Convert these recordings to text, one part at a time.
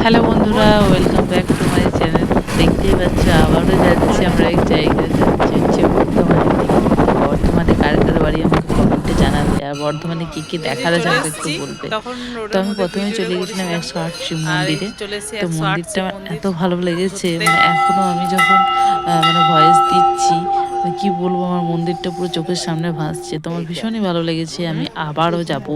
Hello বন্ধুরা, welcome back to my channel. দেখতেই পাচ্ছ আবারও যাচ্ছি আমরা এক জায়গায়, যাচ্ছি হচ্ছে বর্ধমানের দিকে। বর্ধমানে কার কার বাড়ি আমাকে কমেন্টে জানাবে, আর বর্ধমানে কি কি এই যে দেখার আছে চলে আমাকে একটু এসেছি বলবে। তখন তো রোডের আমি মধ্যে প্রথমে ভিডিওটা চলে গেছিলাম করেছিলাম। 108 শিব আর এই মন্দিরে। যে চলে এসেছি তো 108 মন্দিরটা শিব আমার মন্দির এত ভালো লেগেছে, ঘুরতে। মানে এখনো আমি যখন মানে ভয়েস দিচ্ছি, মানে কি বলবো, আমার মন্দিরটা পুরো চোখের সামনে ভাসছে। তো আমার ভীষণই ভালো লেগেছে, আমি আবারও যাব।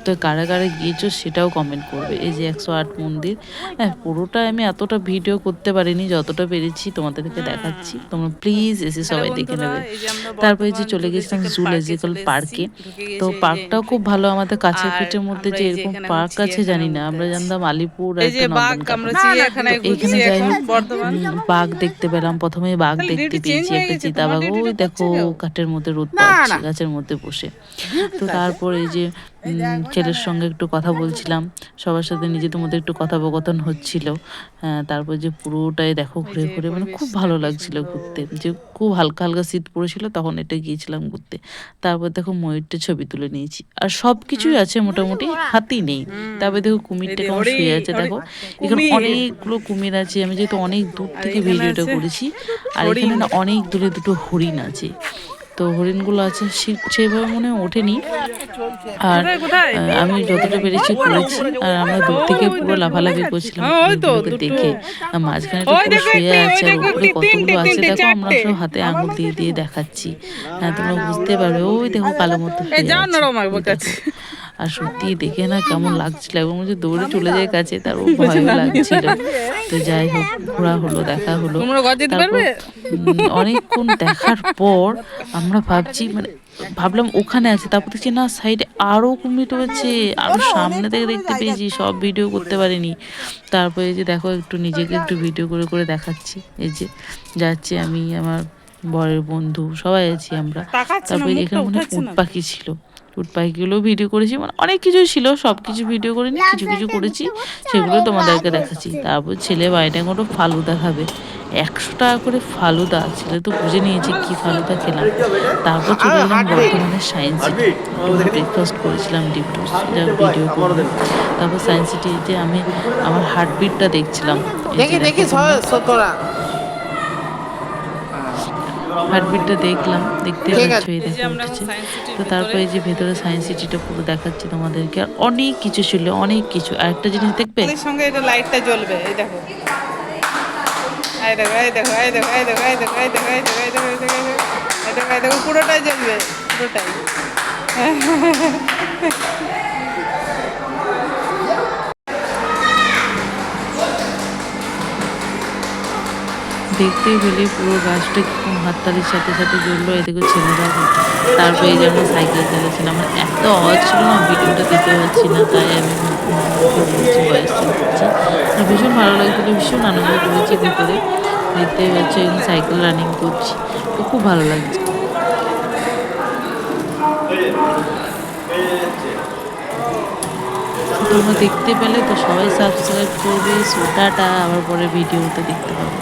তো কারা কারা গিয়েছো সেটাও কমেন্ট করবে। এই যে 108 মন্দির, হ্যাঁ পুরোটা আমি এতটা ভিডিও করতে পারিনি, যতটা পেরেছি তোমাদেরকে দেখাচ্ছি। তোমরা প্লিজ এসে হ্যালো সবাই দেখে বন্ধুরা, নেবে। এই যে আমরা তারপরে যে বর্ধমান চলে গেছিলাম জুলজিক্যাল পার্কে জুলজিক্যাল চলে এসেছি। পার্কে। ঢুকে তো গেছে এই যে পার্কটাও এন্ট্রি। খুব ভালো, আমাদের কাছের আর পিঠের মধ্যে আমরা যে এই যে এরকম এখানে এখন পার্ক আছে জানি চিড়িয়াখানার না, মধ্যে আমরা আছি। জানতাম আলিপুর এই একটা যে বাঘ, আমরা নন্দনকানন। চিড়িয়াখানায় তো ঘুরছি এখানে যাই এখন হোক, বর্ধমান। বাঘ দেখতে পেলাম। প্রথমে বাঘ খালি দেখতে ডিউটি চেঞ্জ পেয়েছি, হয়ে একটা গেছে, তোমার চিতাবাঘ ওই ডিউটিটা দেখো করছে কেউ? কাঠের মধ্যে রোদ পোহাচ্ছে গাছের মধ্যে বসে। তো তারপর এই যে ছেলের সঙ্গে একটু কথা বলছিলাম, সবার সাথে নিজেদের মধ্যে একটু কথোপকথন হচ্ছিল। হ্যাঁ, তারপর যে পুরোটাই দেখো ওই ঘুরে যে ঘুরে, মানে খুব পরিবেশটা ভালো কি লাগছিল সুন্দর। ঘুরতে, যে খুব হালকা হালকা শীত পড়েছিল তখন এটা গিয়েছিলাম ঘুরতে। তারপর দেখো ময়ূরটা ছবি তুলে নিয়েছি, আর সব কিছুই আছে মোটামুটি, হাতি নেই। তারপর দেখো এই কুমিরটা যে কেমন শুয়ে হরিণ, আছে হরিণ, দেখো। এখানে কুমির। অনেকগুলো কুমির আছে, আমি যেহেতু অনেক দূর আর থেকে এখানে ভিডিওটা আছে করেছি। আর এখানে হরিণ। না অনেক দূরে দুটো হরিণ আছে। তো হরিণগুলো আছে সেভাবে মনে হয় ওঠেনি। আর কোথায় কোথায়? আমি যতটা পেরেছি করেছি, আর আমরা দূর থেকে ওই পুরো দেখো, লাফালাফি করছিলাম হ্যাঁ ওই তো কুমিরগুলোকে দুটো। দেখে। আর মাঝখানে তো ওই পুরো দেখো শুয়ে একটি, ওই আছে, আর দেখো উপরে একটি, কতগুলো তিনটে আছে তিনটে দেখো, আমরা চারটে। সব হাতে আঙুল দিয়ে দিয়ে দেখাচ্ছি। হ্যাঁ, তোমরা বুঝতে পারবে, ওই দেখো কালো মতো এই শুয়ে যাও না আছে, আমার ওই কাছে। দেখো। আর সত্যি দেখে না কেমন লাগছিল, এবং যে দৌড়ে চলে যায় কাছে, তারও বলছে ভয়ও নামি লাগছিল। যাবে। তো যাই হোক, ঘোরা হলো, দেখা হলো। তোমরা ঘর যেতে তারপর পারবে? অনেকক্ষণ দেখার পর আমরা ভাবছি, মানে ভাবলাম ওখানে আছে, তারপর দেখছি না সাইডে আরো কুমির রয়েছে, আরো সামনে থেকে দেখতে পেয়েছি, সব ভিডিও করতে পারিনি। তারপরে এই যে দেখো একটু নিজেকে একটু ভিডিও করে করে দেখাচ্ছি। এই যে যাচ্ছি আমি, আমার বরের বন্ধু সবাই আছি আমরা। তাকাচ্ছে না, তারপরে মুখটা এখানে মনে হয় উঠাচ্ছে উট না। পাখি ছিল, উট পাখিগুলো ভিডিও করেছি, মানে অনেক কিছুই ছিল, সব কিছু ভিডিও করিনি, কিছু কিছু করেছি, সেগুলো তোমাদেরকে দেখাচ্ছি। তারপর ছেলে বাইরে কোনো ফালুদা খাবে, 100 টাকা করে ফালুদা। ছেলে তো বুঝে নিয়েছে কি ফালুদা খেলাম। তারপর চলে এলাম বর্ধমানের সায়েন্স সিটি, একটু ব্রেকফাস্ট করেছিলাম ডিপ টোস্ট, যা ভিডিও করবো। তারপর সায়েন্স সিটিতে আমি আমার হার্টবিটটা দেখছিলাম। এই যে দেখো তোমরা, হার্টবিটটা দেখলাম, দেখতেই পাচ্ছ, এই এই যে দেখো আমরা এখন উঠেছে। সায়েন্স সিটির তো ভিতরে। তারপরে এই যে ভেতরে সায়েন্স সিটিটা পুরো দেখাচ্ছি তোমাদেরকে, আর অনেক কিছু ছিল, অনেক কিছু। আর একটা জিনিস দেখবে, এর সঙ্গে এটা লাইটটা জ্বলবে, এই দেখো, এই দেখো, এই দেখো, এই দেখো, এই দেখো, এই দেখো, এই দেখো, এই দেখো, এই দেখো, এই দেখো, এই দেখো, এই দেখো, এই দেখো, পুরোটাই জ্বলবে, পুরোটাই। দেখতেই পেলে পুরো গাছটা কিরকম হাততালির সাথে সাথে জ্বললো। এদিকে ছেলেরা, তারপরে এই যে আমরা সাইকেল চালাচ্ছিলাম, আমার এত আওয়াজ ছিল না, ভিডিওটা দিতে পারছি না, তাই আমি বলছি ভয়েস দিচ্ছি। আর ভীষণ ভালো লাগছিলো, ভীষণ আনন্দ করেছি ভিতরে। দেখতেই পাচ্ছি এখানে সাইকেল রানিং করছি, তো খুব ভালো লাগছে। তোমরা দেখতে পেলে তো সবাই সাবস্ক্রাইব করবে। সোটাটা আবার পরে ভিডিওতে দেখতে পাবে।